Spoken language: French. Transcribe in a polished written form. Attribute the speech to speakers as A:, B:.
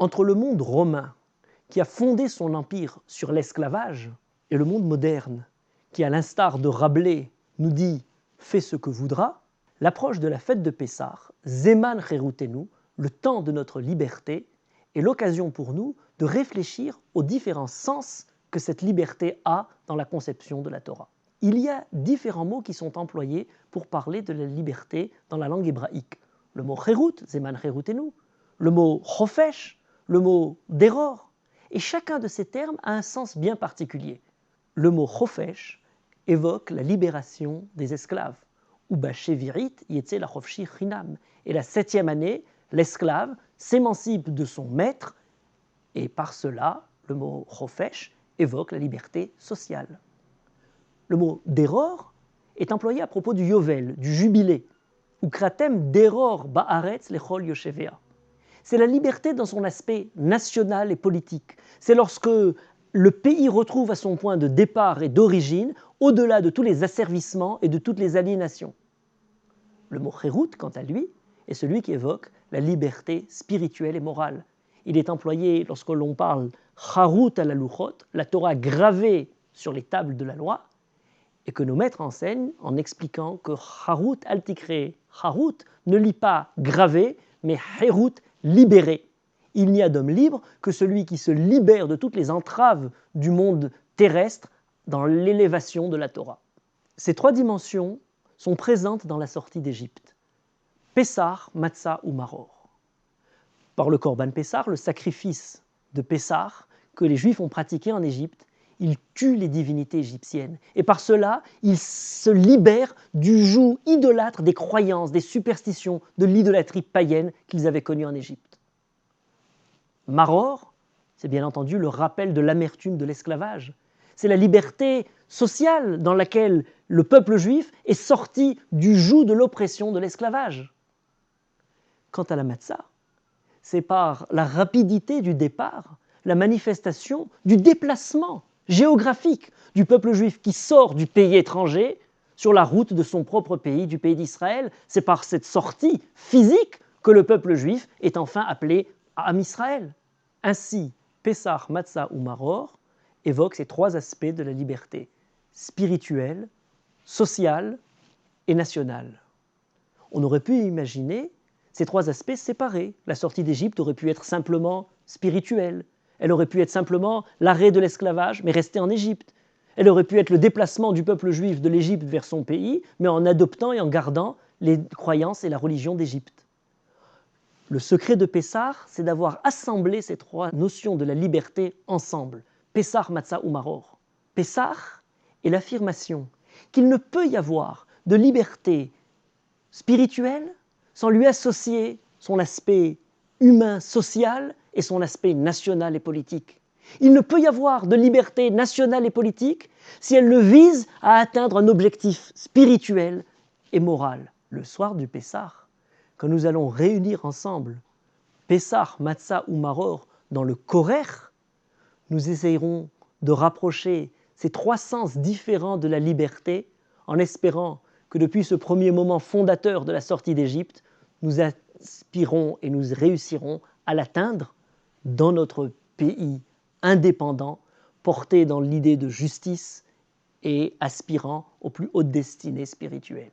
A: entre le monde romain, qui a fondé son empire sur l'esclavage, et le monde moderne, qui, à l'instar de Rabelais, nous dit « fais ce que voudras », l'approche de la fête de Pessah, Zeman Cherutenu, le temps de notre liberté, est l'occasion pour nous de réfléchir aux différents sens que cette liberté a dans la conception de la Torah. Il y a différents mots qui sont employés pour parler de la liberté dans la langue hébraïque. Le mot Cherut, Zeman Cherutenu, le mot Chofesh, le mot Deror, et chacun de ces termes a un sens bien particulier. Le mot Chofesh évoque la libération des esclaves. Uba Shevirit Yetze la Chofshi Chinam. Et la 7e année, l'esclave s'émancipe de son maître, et par cela, le mot Chofesh évoque la liberté sociale. Le mot Deror est employé à propos du Yovel, du jubilé, ou Kratem Deror Ba'aretz Lechol Yoshevea. C'est la liberté dans son aspect national et politique. C'est lorsque le pays retrouve à son point de départ et d'origine, au-delà de tous les asservissements et de toutes les aliénations. Le mot Cherut, quant à lui, est celui qui évoque la liberté spirituelle et morale. Il est employé lorsque l'on parle Charut à la Luchot, la Torah gravée sur les tables de la loi, et que nos maîtres enseignent en expliquant que Charut al-Tikre, Charut ne lit pas gravé, mais Cherut, libéré. Il n'y a d'homme libre que celui qui se libère de toutes les entraves du monde terrestre dans l'élévation de la Torah. Ces 3 dimensions sont présentes dans la sortie d'Égypte. Pessah, Matzah ou Maror. Par le Korban Pessah, le sacrifice de Pessah que les Juifs ont pratiqué en Égypte, ils tuent les divinités égyptiennes. Et par cela, ils se libèrent du joug idolâtre des croyances, des superstitions, de l'idolâtrie païenne qu'ils avaient connue en Égypte. Maror, c'est bien entendu le rappel de l'amertume de l'esclavage. C'est la liberté sociale dans laquelle le peuple juif est sorti du joug de l'oppression de l'esclavage. Quant à la matzah, c'est par la rapidité du départ, la manifestation du déplacement géographique du peuple juif qui sort du pays étranger sur la route de son propre pays, du pays d'Israël. C'est par cette sortie physique que le peuple juif est enfin appelé à Am Israël. Ainsi, Pessah, Matzah ou Maror évoquent ces 3 aspects de la liberté, spirituelle, sociale et nationale. On aurait pu imaginer ces 3 aspects séparés. La sortie d'Égypte aurait pu être simplement spirituelle. Elle aurait pu être simplement l'arrêt de l'esclavage, mais rester en Égypte. Elle aurait pu être le déplacement du peuple juif de l'Égypte vers son pays, mais en adoptant et en gardant les croyances et la religion d'Égypte. Le secret de Pessah, c'est d'avoir assemblé ces 3 notions de la liberté ensemble. Pessah, Matzah ou Maror. Pessah est l'affirmation qu'il ne peut y avoir de liberté spirituelle sans lui associer son aspect humain, social et son aspect national et politique. Il ne peut y avoir de liberté nationale et politique si elle ne vise à atteindre un objectif spirituel et moral. Le soir du Pessah, quand nous allons réunir ensemble Pessah, Matzah ou Maror dans le Korer, nous essayerons de rapprocher ces 3 sens différents de la liberté en espérant que depuis ce premier moment fondateur de la sortie d'Égypte, nous aspirons et nous réussirons à l'atteindre dans notre pays indépendant, porté dans l'idée de justice et aspirant aux plus hautes destinées spirituelles.